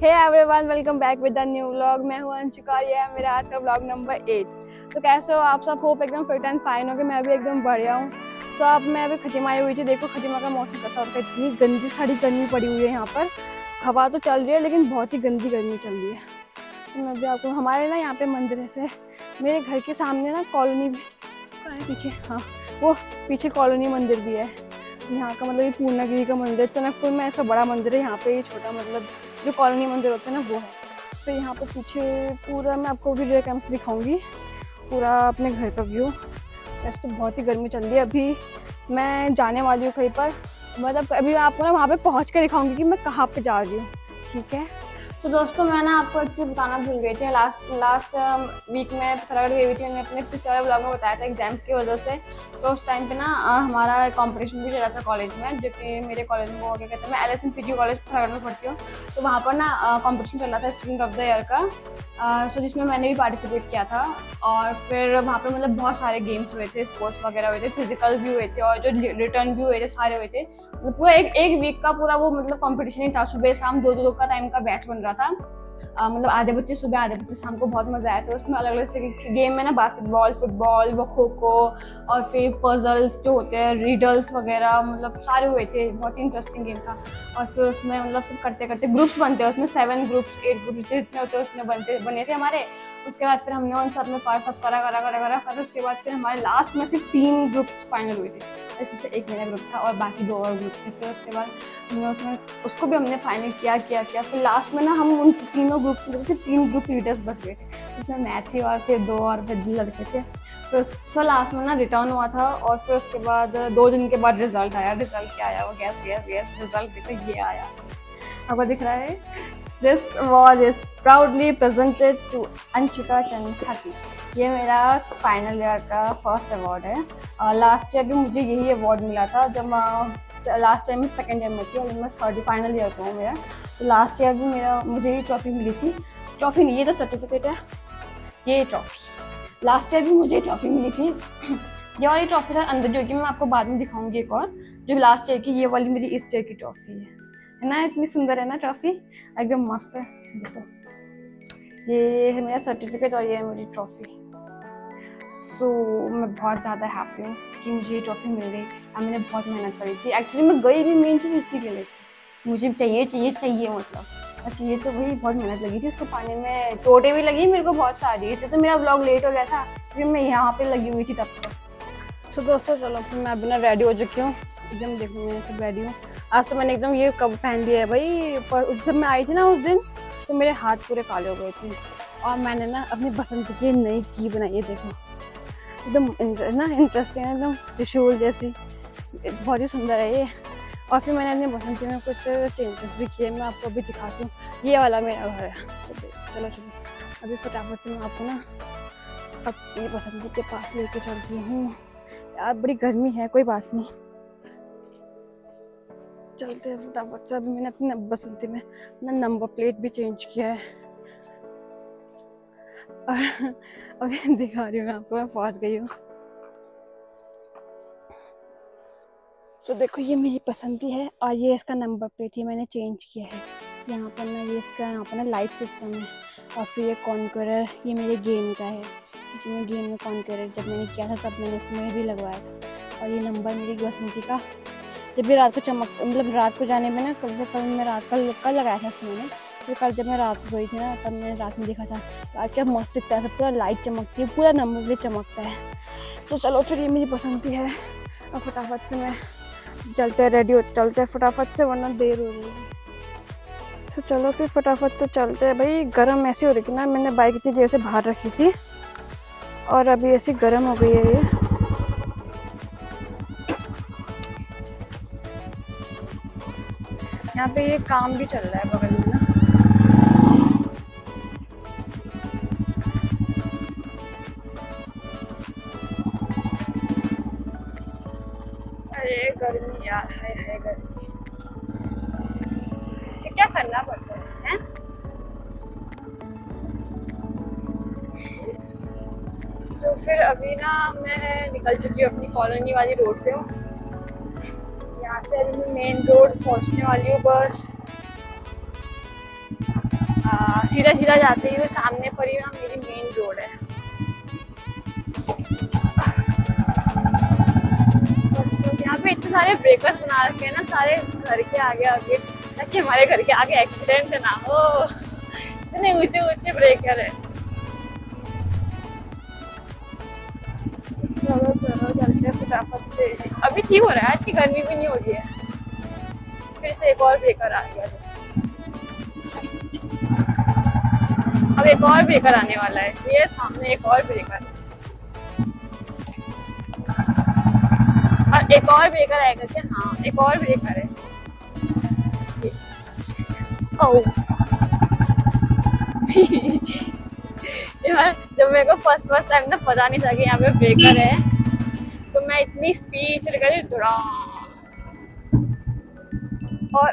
Hey everyone, welcome back with the new vlog. मैं हूं अंशिका, ये है मेरा आज का व्लॉग नंबर 8। तो कैसे हो आप सब? होप एकदम फिट एंड फाइन हो गए। मैं भी एकदम बढ़िया हूँ। तो अब मैं अभी खटीमा आई हुई थी। देखो खटीमा का मौसम कैसा होता है। इतनी गंदी सारी गर्मी पड़ी हुई है यहाँ पर। हवा तो चल रही है लेकिन बहुत ही गंदी गर्मी चल रही है। तो मैं भी आपको हमारे ना यहाँ पे मंदिर है, मेरे घर के सामने ना कॉलोनी भी है पीछे। हाँ, वो पीछे कॉलोनी मंदिर भी है। यहाँ का मतलब ये पूर्णागिरी का मंदिर, टनकपुर में ऐसा बड़ा मंदिर है। यहाँ पे ये छोटा मतलब जो कॉलोनी मंदिर होता है ना वो है। तो यहाँ पे पीछे पूरा मैं आपको भी वीडियो कैंप दिखाऊंगी, पूरा अपने घर का व्यू। वैसे तो बहुत ही गर्मी चल रही है। अभी मैं जाने वाली हूँ कहीं पर, मतलब अभी मैं आपको ना वहाँ पे पहुँच कर दिखाऊंगी कि मैं कहाँ पे जा रही हूँ। ठीक है। तो दोस्तों मैं ना आपको एक चीज़ बताना भूल गई थी। लास्ट वीक में पिथौरागढ़ गई हुई थी। मैंने अपने पिछले ब्लॉग में बताया था एग्जाम्स की वजह से। तो उस टाइम पे ना हमारा कंपटीशन भी चला था कॉलेज में, जो कि मेरे कॉलेज में वो क्या कहते हैं, मैं LSM-PG कॉलेज पिथौरागढ़ में पढ़ती हूँ। तो वहाँ पर ना कंपटीशन चल रहा था स्टूडेंट ऑफ द ईयर का। सो जिसमें मैंने भी पार्टिसिपेट किया था। और फिर वहाँ पे मतलब बहुत सारे गेम्स हुए थे, स्पोर्ट्स वगैरह हुए थे, फिजिकल भी हुए थे और जो रिटर्न भी हुए थे, सारे हुए थे। मतलब पूरा एक वीक का पूरा वो मतलब कंपटीशन ही था। सुबह शाम दो का टाइम का बैच बन रहा था। मतलब आधे बच्चे सुबह आधे बच्चे शाम को। बहुत मजा आया था उसमें। अलग अलग से गेम में ना बास्केटबॉल, फुटबॉल, वो खो खो और फिर पजल्स जो होते हैं, रीडल्स वगैरह, मतलब सारे हुए थे। बहुत ही इंटरेस्टिंग गेम था। और फिर उसमें मतलब सब करते करते ग्रुप्स बनते हैं उसमें, 7 ग्रुप्स 8 ग्रुप्स जितने होते हैं उतने बने थे हमारे। उसके बाद फिर हमने उन सब में पार सब करा। उसके बाद फिर हमारे लास्ट में सिर्फ 3 ग्रुप्स फाइनल हुए थे। इसमें से एक मेरा ग्रुप था और बाकी 2 और ग्रुप थे। फिर उसके बाद हमने उसमें उसको भी हमने फाइनल किया। फिर लास्ट में ना हम उन तीनों ग्रुप की वजह से 3 ग्रुप लीडर्स बच गए थे, जिसमें मैं थी और फिर 2 और फिर लड़के थे। तो सो लास्ट में ना रिटर्न हुआ था। और फिर उसके बाद 2 दिन के बाद रिजल्ट आया। रिजल्ट क्या आया? वो गैस रिजल्ट देखो ये आया, आपको दिख रहा है। This award is proudly presented to Anshika Chandrakhati. ये मेरा फाइनल ईयर का फर्स्ट अवार्ड है। लास्ट ईयर भी मुझे यही अवार्ड मिला था जब लास्ट ईयर में सेकेंड ईयर में थी और मैं थर्ड फाइनल ईयर का हूँ मेरा। तो लास्ट ईयर भी मुझे ये ट्रॉफी मिली थी। ट्रॉफी नहीं, ये तो सर्टिफिकेट है। ये ट्रॉफी लास्ट ईयर भी मुझे ट्रॉफी मिली थी। ये वाली ट्रॉफी था अंदर, जो कि मैं आपको बाद में दिखाऊंगी एक और, जो लास्ट ईयर की। ये वाली मेरी इस ईयर की ट्रॉफी है ना। इतनी सुंदर है ना ट्रॉफी, एकदम मस्त है। देखो ये है मेरा सर्टिफिकेट और ये है मेरी ट्रॉफी। सो मैं बहुत ज़्यादा हैप्पी हूँ कि मुझे ये ट्रॉफी मिल गई। और मैंने बहुत मेहनत करी थी। एक्चुअली मैं गई भी मेन चीज़ इसी के लिए थी। मुझे चाहिए मतलब। अच्छा ये तो वही बहुत मेहनत लगी थी उसको पाने में। चोटें भी लगी मेरे को बहुत सारी। इससे तो मेरा ब्लॉग लेट हो गया था क्योंकि मैं यहाँ पे लगी हुई थी तब तक। तो दोस्तों चलो फिर मैं अभी ना रेडी हो चुकी हूँ एकदम। देखो मैं सब रेडी हूँ। आज तो मैंने एकदम ये कब पहन लिया है भाई। पर जब मैं आई थी ना उस दिन तो मेरे हाथ पूरे काले हो गए थे। और मैंने ना अपनी बसंत की नई की बनाई है। देखो एकदम ना इंटरेस्टिंग है, एकदम त्रिशूल जैसी। बहुत ही सुंदर है ये। और फिर मैंने अपनी बसंती में कुछ चेंजेस भी किए। मैं आपको अभी दिखाती हूँ। ये वाला मेरा घर है। चलो अभी फटाफट से मैं आपको ना अपनी बसंती के पास लेके चलती हूँ। यार बड़ी गर्मी है, कोई बात नहीं, चलते हैं फटाफट से। अभी मैंने अपनी बसंती में अपना नंबर प्लेट भी चेंज किया है। और अभी दिखा रही हूँ आपको, मैं पहुँच गई हूँ। तो देखो ये मेरी पसंदी है और ये इसका नंबर प्लेट ही मैंने चेंज किया है। यहाँ पर ना ये इसका यहाँ पर ना लाइट सिस्टम है। और फिर ये कॉन्करर, ये मेरे गेम का है क्योंकि मैं गेम में कॉन्करर जब मैंने किया था तब मैंने इसमें भी लगवाया था। और ये नंबर मेरी बसंती का जब भी रात को चमक, मतलब रात को जाने में ना, कल मैं कल लगाया था इसमें मैंने। तो कल जब मैं रात को गई थी ना तब मैंने रात में देखा था यार क्या मस्त दिखता है, सब पूरा लाइट चमकती है, पूरा नंबर प्लेट चमकता है। तो चलो फिर ये मेरी पसंदी है। और फटाफट से मैं चलते हैं फटाफट से, वरना देर हो रही है। तो चलो फिर फटाफट से चलते हैं भाई। गर्म ऐसी हो रही थी ना, मैंने बाइक इतनी देर से बाहर रखी थी और अभी ऐसी गर्म हो गई है ये। यहाँ पे ये काम भी चल रहा है बगल में ना। अरे गर्मी यार, है गर्मी। क्या करना पड़ता है? तो फिर अभी ना मैं निकल चुकी हूँ अपनी कॉलोनी वाली रोड पे हूँ। यहाँ से अभी मैं मेन रोड पहुँचने वाली हूँ बस। सीधा सीधा जाते ही वो सामने पर ही ना मेरी मेन रोड है। बस तो यहाँ पे इतने सारे ब्रेकर्स बना रखे हैं ना सारे घर के आगे आगे, ताकि हमारे घर के आगे एक्सीडेंट ना हो। इतने ऊंचे ऊंचे ब्रेकर है। चलो चलो चलते हैं फटाफट से। अभी ठीक हो रहा है, इतनी गर्मी भी नहीं हो रही है। फिर से एक और ब्रेकर आ गया। अब एक और ब्रेकर आने वाला है, ये सामने एक और ब्रेकर और एक और ब्रेकर आएगा क्या? हाँ एक और ब्रेकर है। ओह यार जब मेरे को फर्स्ट फर्स्ट टाइम ना पता नहीं था कि यहाँ पे ब्रेकर है, तो मैं इतनी स्पीड चली गई थोड़ा। और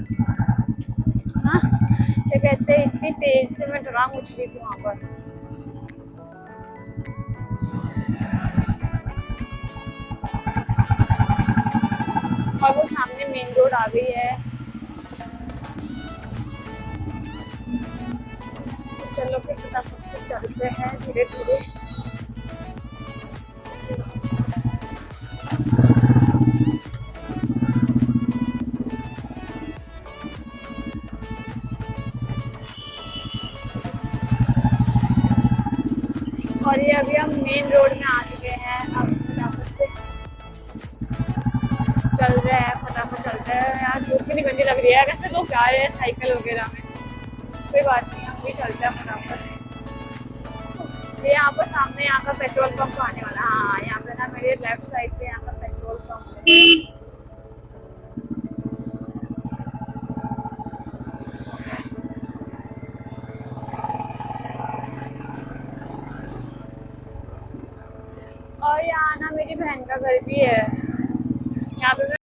हाँ क्या कहते हैं, इतनी तेज से मैं ड्राम उछली थी वहां पर। और वो सामने मेन रोड आ गई है। तो चलो फिर फटाफट से चलते हैं धीरे धीरे। और ये अभी हम मेन रोड में आ चुके हैं। अब फटाफट से चल रहे हैं, फटाफट चलते हैं। यार धूप कितनी गंदी लग रही है, कैसे लोग जा रहे हैं साइकिल वगैरह में। कोई बात नहीं, हम भी चलते हैं फटाफट। ये यहाँ पर सामने यहाँ का पेट्रोल पंप आने वाला है। हाँ यहाँ पे ना मेरे लेफ्ट साइड पे यहाँ का पेट्रोल पंप है। और यहाँ ना मेरी बहन का घर भी है। यहाँ पे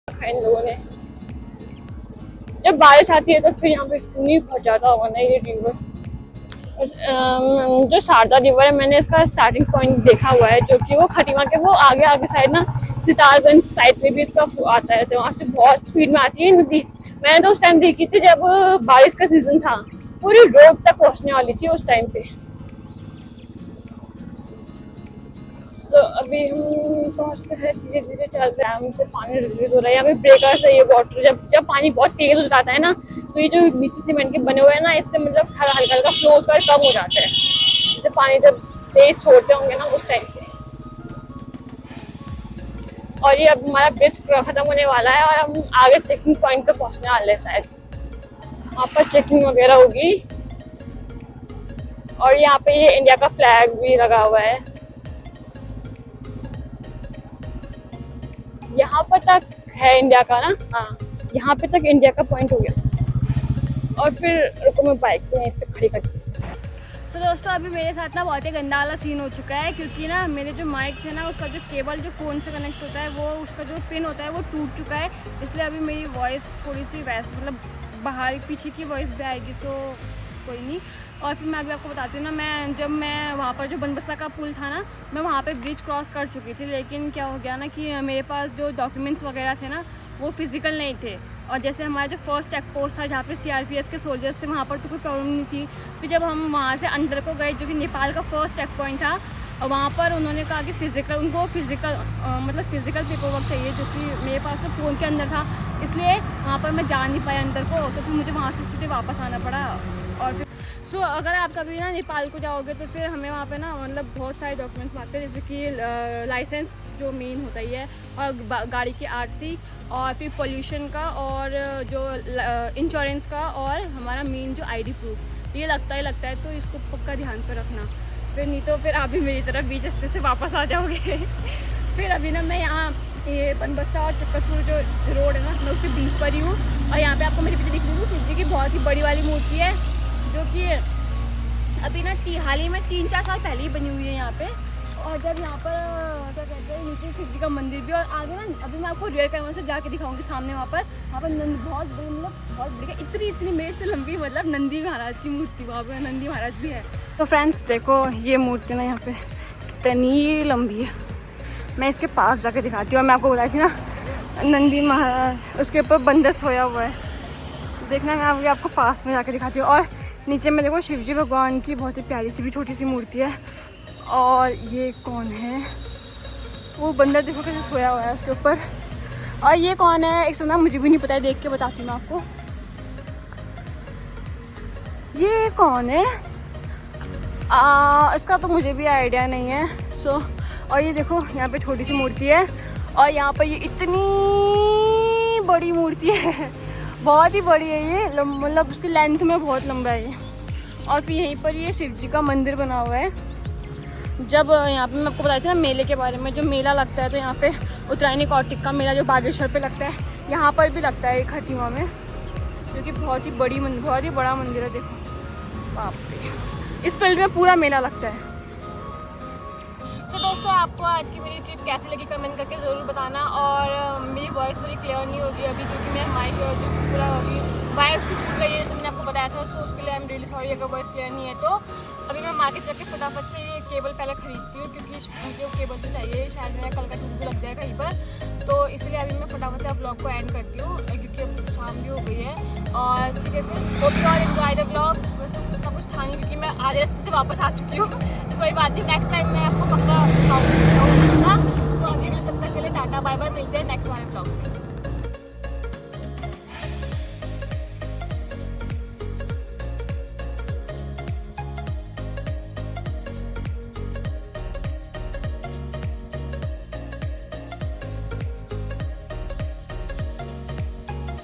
रखा इन लोगों ने। जब बारिश आती है तो फिर यहाँ पे इतनी भर जाता होगा ना ये रिवर। जो शारदा रिवर है, मैंने इसका स्टार्टिंग पॉइंट देखा हुआ है, जो कि वो खटीमा के वो आगे आगे साइड ना सितारगंज साइड में भी इसका आता है, तो वहाँ से बहुत स्पीड में आती है नदी। मैंने तो उस टाइम देखी थी जब बारिश का सीजन था, पूरी रोड तक पहुँचने वाली थी उस टाइम पे। तो अभी हम पहुँचते हैं, धीरे धीरे चल रहे हैं, हमसे पानी रिलीज हो रहा है। यहाँ पे ब्रेकर्स है, ये वाटर जब पानी बहुत तेज हो जाता है ना, तो ये जो नीचे सीमेंट के बने हुए हैं ना, इससे मतलब हल्का हल्का फ्लो उसका कम हो जाता है, जिससे पानी जब तेज छोड़ते होंगे ना उस टाइम पे। और ये अब हमारा ब्रिज खत्म होने वाला है और हम आगे चेकिंग पॉइंट पे पहुँचने वाले हैं शायद। वहाँ पर चेकिंग वगैरह होगी और यहाँ पे ये इंडिया का फ्लैग भी लगा हुआ है। यहाँ पर तक है इंडिया का ना, हाँ यहाँ पे तक इंडिया का पॉइंट हो गया। और फिर रुको मैं बाइक पे यहीं पे खड़ी करती हूँ। तो दोस्तों अभी मेरे साथ ना बहुत ही गंदा वाला सीन हो चुका है, क्योंकि ना मेरे जो माइक थे ना, उसका जो केबल जो फ़ोन से कनेक्ट होता है, वो उसका जो पिन होता है वो टूट चुका है। इसलिए अभी मेरी वॉइस थोड़ी सी वैसे मतलब बाहर पीछे की वॉइस भी आएगी, तो कोई नहीं। और फिर मैं अभी आपको बताती हूँ ना, जब मैं वहाँ पर जो बनबसा का पुल था ना, मैं वहाँ पे ब्रिज क्रॉस कर चुकी थी, लेकिन क्या हो गया ना कि मेरे पास जो डॉक्यूमेंट्स वगैरह थे ना वो फिज़िकल नहीं थे। और जैसे हमारा जो फर्स्ट चेक पोस्ट था जहाँ पे सीआरपीएफ के सोल्जर्स थे, वहाँ पर तो कोई प्रॉब्लम नहीं थी। फिर जब हम वहाँ से अंदर को गए, जो कि नेपाल का फर्स्ट चेक पॉइंट था, और वहाँ पर उन्होंने कहा कि उनको फ़िज़िकल पेपर वर्क चाहिए, जो कि मेरे पास तो फ़ोन के अंदर था, इसलिए वहाँ पर मैं जा नहीं पाया अंदर को। तो फिर मुझे वहाँ से सीधे वापस आना पड़ा। और फिर अगर आप कभी ना नेपाल को जाओगे तो फिर हमें वहाँ पे ना मतलब बहुत सारे डॉक्यूमेंट्स मांगते हैं, जैसे कि लाइसेंस जो मेन होता ही है, और गाड़ी की आरसी, और फिर पोल्यूशन का, और जो इंश्योरेंस का, और हमारा मेन जो आईडी प्रूफ, ये लगता है। तो इसको पक्का ध्यान पर रखना, फिर नहीं तो फिर आप भी मेरी तरफ बीच रास्ते से वापस आ जाओगे। फिर अभी ना मैं यहाँ ये बनबसा और चक्करपुर जो रोड है ना, मैं उसके बीच पर ही हूँ। और यहाँ पे आपको मेरे पीछे दिख रही है शिव जी की बहुत ही बड़ी वाली मूर्ति है, जो कि अभी ना हाल ही में 3-4 साल पहले ही बनी हुई है यहाँ पे। और जब यहाँ पर क्या कहते हैं, नीचे शिव जी का मंदिर भी, और आगे ना अभी मैं आपको रियर कैमरा से जाके दिखाऊंगी सामने, वहाँ पर बहुत बड़ी, मतलब बहुत बड़ी, इतनी मेज से लंबी, मतलब नंदी महाराज की मूर्ति, वहाँ पर नंदी महाराज भी है। तो फ्रेंड्स देखो, ये मूर्ति ना यहाँ पे कितनी लंबी है, मैं इसके पास जाके दिखाती हूँ। मैं आपको बताई थी ना नंदी महाराज, उसके ऊपर बंदर सोया हुआ है, देखना मैं आपको पास में जाके दिखाती हूँ। और नीचे में देखो शिवजी भगवान की बहुत ही प्यारी सी भी छोटी सी मूर्ति है। और ये कौन है, वो बंदर देखो कैसे सोया हुआ है उसके ऊपर। और ये कौन है इसका नाम मुझे भी नहीं पता है, देख के बताती हूँ मैं आपको। ये कौन है इसका तो मुझे भी आइडिया नहीं है। और ये देखो यहाँ पे छोटी सी मूर्ति है, और यहाँ पर ये इतनी बड़ी मूर्ति है, बहुत ही बड़ी है ये, मतलब उसकी लेंथ में बहुत लंबा है ये। और फिर यहीं पर ये शिव जी का मंदिर बना हुआ है। जब यहाँ पे मैं आपको बताई थी ना मेले के बारे में, जो मेला लगता है, तो यहाँ पे उत्तरायणी कौटिक का मेला जो बागेश्वर पे लगता है, यहाँ पर भी लगता है खटीमा में, क्योंकि बहुत ही बड़ा मंदिर है। देखो बाप रे, इस फील्ड में पूरा मेला लगता है। तो दोस्तों आपको आज की मेरी ट्रिप कैसी लगी कमेंट करके ज़रूर बताना। और मेरी वॉइस थोड़ी क्लियर नहीं होगी अभी, क्योंकि मैं माइक जो पूरा अभी वायर उसकी टूट गई है, जैसे मैंने आपको बताया था, तो उसके लिए आई एम रियली सॉरी अगर वॉइस क्लियर नहीं है। तो अभी मैं मार्केट जाके फटाफट से ये केबल पहले खरीदती हूँ, क्योंकि मुझे वो केबल तो चाहिए, शायद मेरा कल का ट्रिप लग जाए कहीं पर। तो इसलिए अभी मैं फटाफट से ब्लॉग को एंड करती हूँ, क्योंकि अब शाम भी हो गई है। और ठीक है, फिर hope you all enjoy the blog. उतना कुछ था नहीं, क्योंकि मैं आधे रास्ते से वापस आ चुकी हूँ, तो कोई बात नहीं, नेक्स्ट टाइम मैं आपको पक्का दिखाऊंगा। तो अभी तब तक के लिए टाटा बाय बाय, मिलते हैं नेक्स्ट वाले ब्लॉग में।